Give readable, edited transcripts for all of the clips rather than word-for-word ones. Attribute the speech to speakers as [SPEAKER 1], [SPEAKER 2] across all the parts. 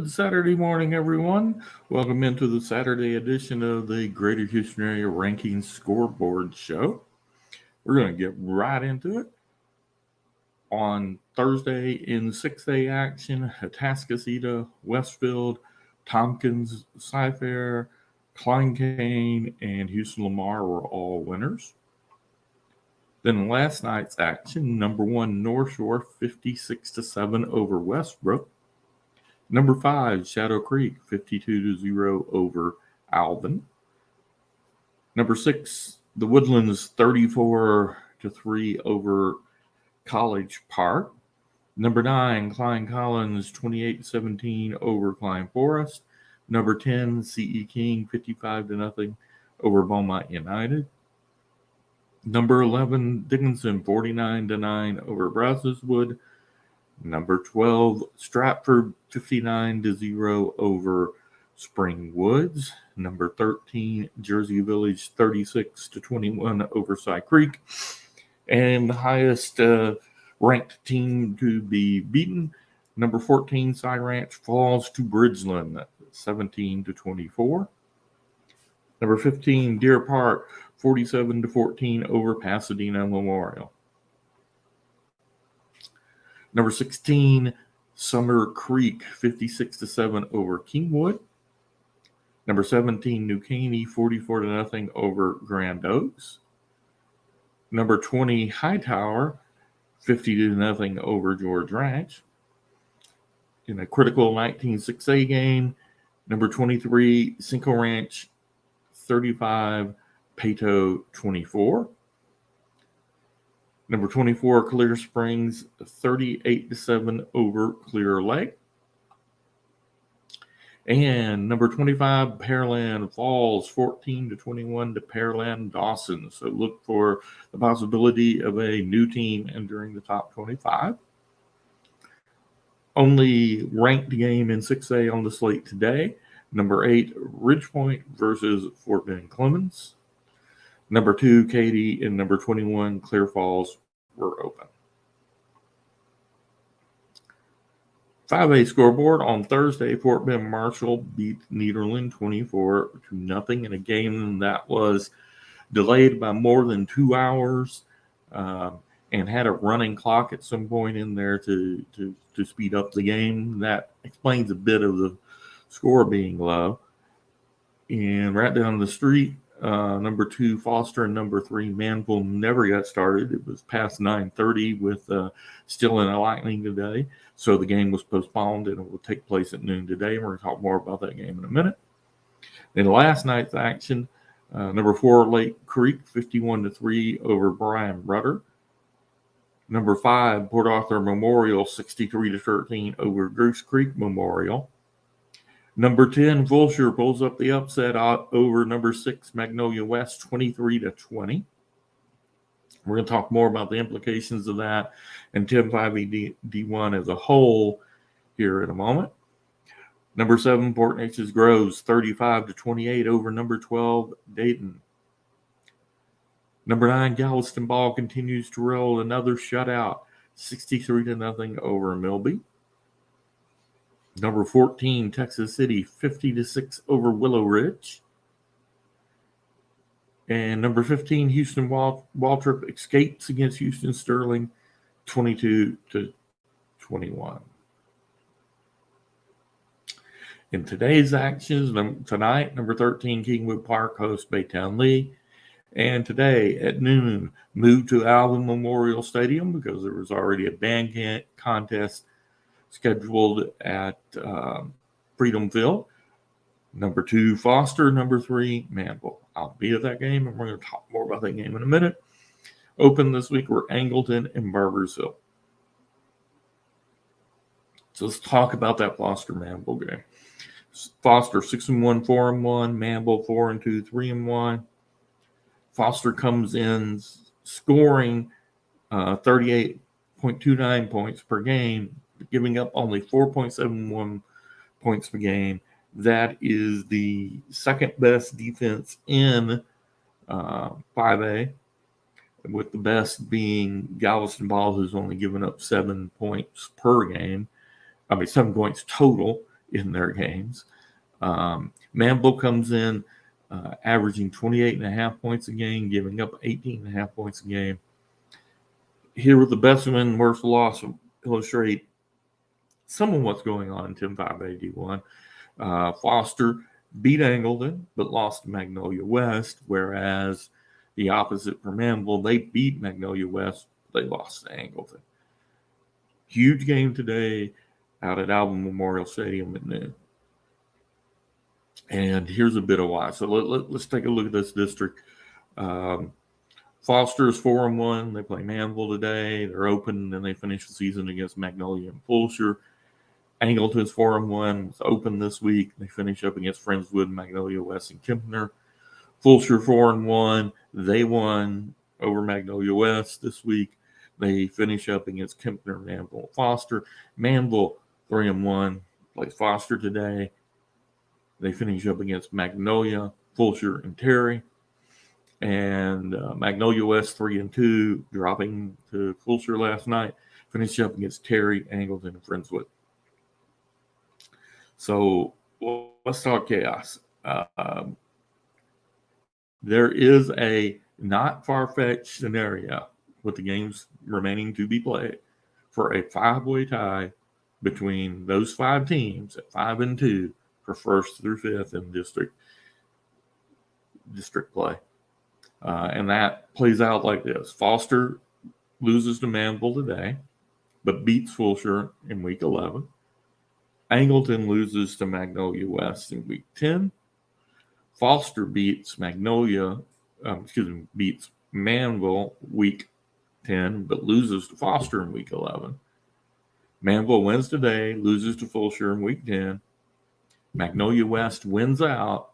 [SPEAKER 1] Good Saturday morning, everyone. Welcome into the Saturday edition of the Greater Houston Area Rankings Scoreboard Show. We're going to get right into it. On Thursday in 6A action, Atascocita, Westfield, Tompkins, Cy-Fair, Klein Kane, and Houston Lamar were all winners. Then last night's action, number 1 North Shore 56-7 over Westbrook. Number 5 Shadow Creek 52-0 over Alvin. Number 6 the Woodlands 34-3 over College Park. Number 9 Klein Collins 28-17 over Klein Forest. Number 10 CE King 55-0 over Beaumont United. Number 11 Dickinson 49-9 over Brazoswood. Number 12 Stratford 59-0 over Spring Woods. Number 13 Jersey Village 36-21 over Cy Creek. And the highest ranked team to be beaten, number 14 Cy Ranch falls to Bridgeland 17-24. Number 15 Deer Park 47-14 over Pasadena Memorial. Number 16 Summer Creek 56-7 over Kingwood. Number 17 New Caney 44-0 over Grand Oaks. Number 20 Hightower 50-0 over George Ranch. In a critical 19-6A game, number 23 Cinco Ranch 35, Pato 24. Number 24 Clear Springs 38-7 over Clear Lake. And number 25 Pearland Falls 14-21 to Pearland Dawson. So look for the possibility of a new team entering the top 25. Only ranked game in 6A on the slate today. Number 8 Ridgepoint versus Fort Bend Clemens. Number 2 Katy and number 21 Clear Falls were open. 5A scoreboard on Thursday, Fort Bend Marshall beat Nederland 24-0 in a game that was delayed by more than 2 hours and had a running clock at some point in there to speed up the game. That explains a bit of the score being low. And right down the street, number 2 Foster and number 3 Manvel never got started. It was past 9:30 with still in a lightning today. So the game was postponed and it will take place at noon today. We're going to talk more about that game in a minute. Then last night's action, number 4 Lake Creek 51-3 over Brian Rudder. Number 5 Port Arthur Memorial 63-13 over Goose Creek Memorial. Number 10 Vulture pulls up the upset over number 6 Magnolia West 23-20. We're going to talk more about the implications of that and 10-5 D1 as a whole here in a moment. Number 7 Port Neches Groves 35-28 over number 12 Dayton. Number 9 Galveston Ball continues to roll another shutout 63-0 over Milby. Number 14 Texas City 50-6 over Willow Ridge. And number 15, Houston Waltrip escapes against Houston Sterling 22-21. In today's actions, tonight, number 13, Kingwood Park hosts Baytown Lee. And today at noon, moved to Alvin Memorial Stadium because there was already a band contest scheduled at Freedomville. Number 2, Foster. Number 3, Manvel. I'll be at that game, and we're going to talk more about that game in a minute. Open this week were Angleton and Barbersville. So let's talk about that Foster-Manvel game. Foster 6-1, 4-1. Manvel 4-2, 3-1. Foster comes in scoring 38.29 points per game, giving up only 4.71 points per game. That is the second best defense in 5A, with the best being Galveston Ball, who's only given up 7 points per game. 7 points total in their games. Manvel comes in averaging 28.5 points a game, giving up 18.5 points a game. Here with the best win, worst loss illustrate some of what's going on in 10-5-81. Foster beat Angleton, but lost to Magnolia West, whereas the opposite for Manvel, they beat Magnolia West, they lost to Angleton. Huge game today out at Alvin Memorial Stadium at noon. And here's a bit of why. So let's take a look at this district. Foster is 4-1. They play Manvel today. They're open, and they finish the season against Magnolia and Fulshire. Angleton's 4-1. It's open this week. They finish up against Friendswood, Magnolia West, and Kempner. Fulshire 4-1. They won over Magnolia West this week. They finish up against Kempner, Manvel, and Foster. Manvel 3-1. Plays Foster today. They finish up against Magnolia, Fulshire, and Terry. And Magnolia West 3-2, dropping to Fulshire last night. Finish up against Terry, Angleton, and Friendswood. So let's talk chaos. There is a not far-fetched scenario with the games remaining to be played for a 5-way tie between those 5 teams at 5-2 for 1st through 5th in district play. And that plays out like this. Foster loses to Manvel today, but beats Fulshire in week 11. Angleton loses to Magnolia West in week 10. Foster beats Manvel week 10, but loses to Foster in week 11. Manvel wins today, loses to Fulshire in week 10. Magnolia West wins out.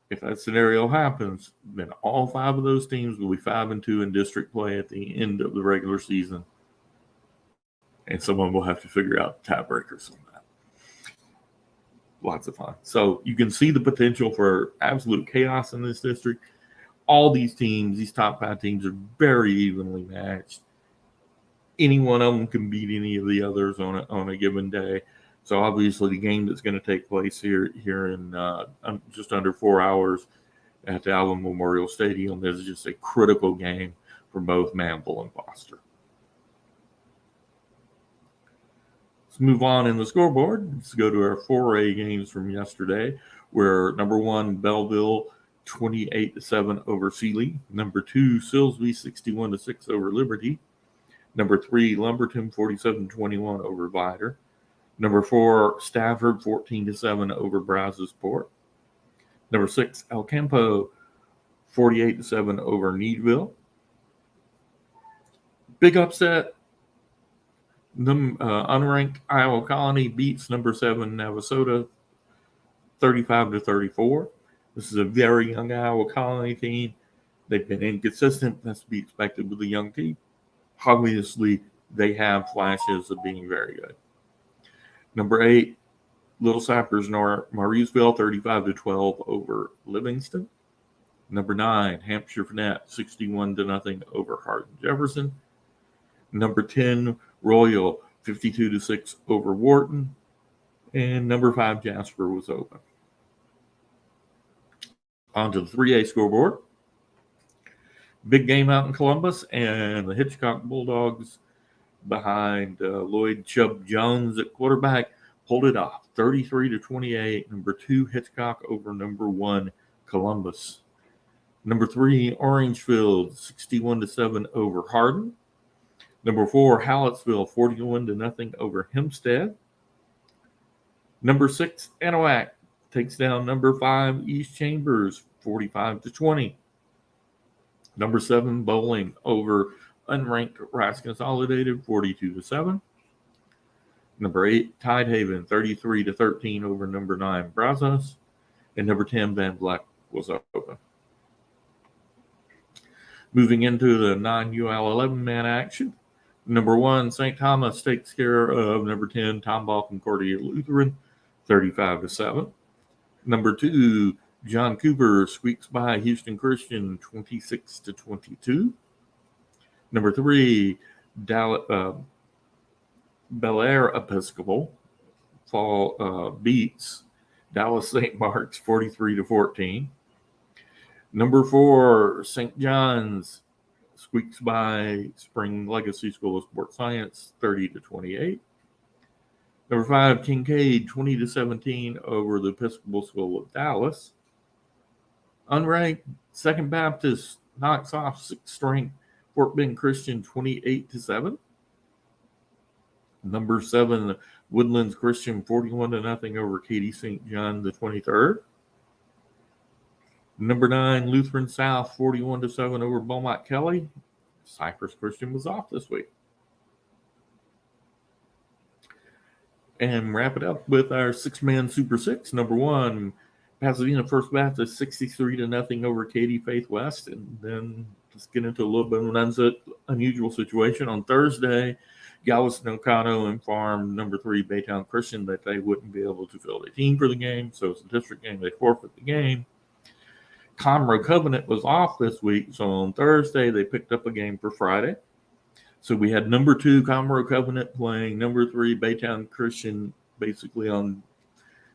[SPEAKER 1] If that scenario happens, then all 5 of those teams will be 5-2 in district play at the end of the regular season. And someone will have to figure out tiebreakers on that. Lots of fun. So you can see the potential for absolute chaos in this district. All these teams, these top 5 teams, are very evenly matched. Any one of them can beat any of the others on a given day. So obviously the game that's going to take place here in just under 4 hours at the Alvin Memorial Stadium is just a critical game for both Manvel and Foster. Let's move on in the scoreboard. Let's go to our 4A games from yesterday, where number 1, Belleville 28-7 over Sealy. Number 2, Silsbee 61-6 over Liberty. Number 3, Lumberton 47-21 over Vider. Number 4, Stafford 14-7 over Brazosport. Number 6, El Campo 48-7 over Needville. Big upset. Unranked Iowa Colony beats number 7 Navasota 35-34. This is a very young Iowa Colony team. They've been inconsistent. That's to be expected with a young team. Obviously, they have flashes of being very good. Number 8, Little Sappers Mauriceville 35-12 over Livingston. Number 9, Hampshire Fannett 61-0 over Hardin Jefferson. Number 10, Royal 52-6 over Wharton. And number 5, Jasper was open. On to the 3A scoreboard. Big game out in Columbus, and the Hitchcock Bulldogs behind Lloyd Chubb Jones at quarterback pulled it off 33-28. Number 2, Hitchcock over number 1, Columbus. Number 3, Orangefield 61-7 over Hardin. Number 4, Hallettsville 41-0 over Hempstead. Number 6, Anahuac takes down number 5, East Chambers 45-20. Number 7, Bowling over unranked Rice Consolidated 42-7. Number 8, Tidehaven 33-13 over number 9, Brazos. And number 10, Van Vleck was open. Moving into the 9UL 11-man action. Number 1, St. Thomas takes care of number 10, Tomball Concordia Lutheran 35-7. Number 2, John Cooper squeaks by Houston Christian 26-22. Number 3, Bel Air Episcopal beats Dallas St. Mark's 43-14. Number 4, St. John's squeaks by Spring Legacy School of Sports Science 30-28. Number 5, Kincaid 20-17 over the Episcopal School of Dallas. Unranked Second Baptist knocks off 6th ranked Fort Bend Christian 28-7. Number 7, Woodlands Christian 41-0 over Katy St. John the 23rd. Number 9, Lutheran South 41-7 over Beaumont Kelly. Cypress Christian was off this week. And wrap it up with our 6-man Super 6. Number 1, Pasadena First Baptist 63-0 over Katy Faith West. And then let's get into a little bit of an unusual situation. On Thursday, Galveston Ocado informed number 3 Baytown Christian that they wouldn't be able to field a team for the game. So it's a district game. They forfeit the game. Conroe Covenant was off this week. So on Thursday, they picked up a game for Friday. So we had number 2 Conroe Covenant playing number 3 Baytown Christian basically on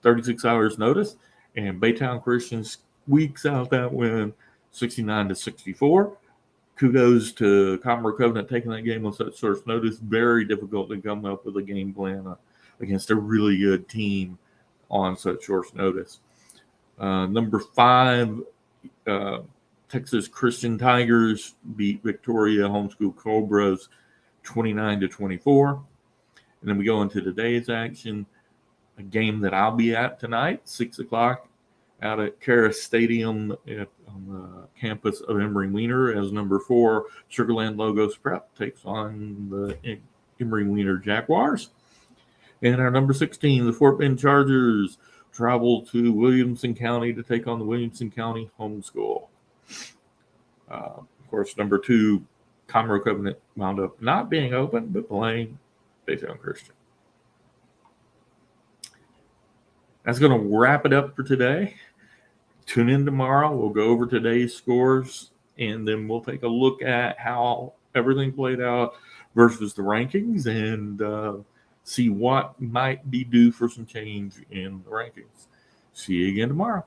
[SPEAKER 1] 36 hours notice. And Baytown Christian squeaks out that win 69-64. Kudos to Conroe Covenant taking that game on such short notice. Very difficult to come up with a game plan against a really good team on such short notice. Number 5, Texas Christian Tigers beat Victoria Homeschool Cobras 29-24. And then we go into today's action, a game that I'll be at tonight, 6 o'clock, out at Karis Stadium on the campus of Emory-Wiener as number 4, Sugarland Logos Prep takes on the Emory-Wiener Jaguars. And our number 16, the Fort Bend Chargers, travel to Williamson County to take on the Williamson County Homeschool. Of course, number 2, Conroe Covenant wound up not being open, but playing Baytown Christian. That's going to wrap it up for today. Tune in tomorrow. We'll go over today's scores, and then we'll take a look at how everything played out versus the rankings and see what might be due for some change in the rankings. See you again tomorrow.